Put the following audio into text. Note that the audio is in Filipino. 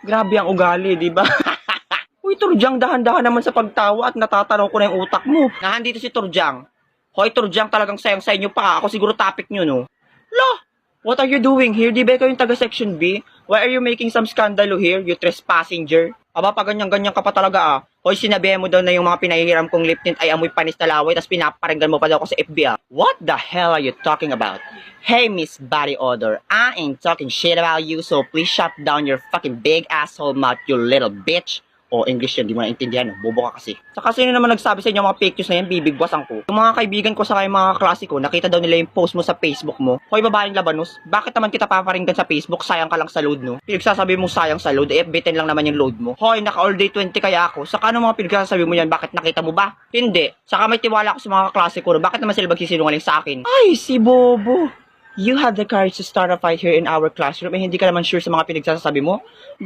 Grabe ang ugali, di ba? Uy, Turjang, dahan-dahan naman sa pagtawa at natatanaw ko na yung utak mo. Nahandito si Turjang. Hoy, Turjang, talagang sayang sa inyo pa. Ako siguro topic nyo, no? Lo! What are you doing here? Di ba kayo yung taga-section B? Why are you making some scandalo here, you trespassinger? Aba, pa ganyan-ganyan ka pa talaga ah. Hoy, sinabihan mo daw na yung mga pinahihiram kong lip tint ay amoy panis na laway, tapos pinaparinggan mo pa daw ako sa FB ah. What the hell are you talking about? Hey, Miss Body Odor, I ain't talking shit about you, so please shut down your fucking big asshole mouth, you little bitch. O, English yan, di mo naintindihan, bobo ka kasi. Saka sino naman nagsabi sa inyo mga fake news na yan, bibigwasan ko. Yung mga kaibigan ko sa mga klase ko, nakita daw nila yung post mo sa Facebook mo. Hoy, babaeng labanos, bakit naman kita paparinggan sa Facebook, sayang ka lang sa load, no? Pinagsasabi mo sayang sa load, FB10 lang naman yung load mo. Hoy, naka all day 20 kaya ako, saka ano mga pinagsasabi mo yan, bakit nakita mo ba? Hindi. Saka may tiwala ako sa mga klase ko, bakit naman sila magsisinungaling sa akin? Ay, si Bobo. You have the courage to start a fight here in our classroom, eh hindi ka naman sure sa mga pinagsasabi mo?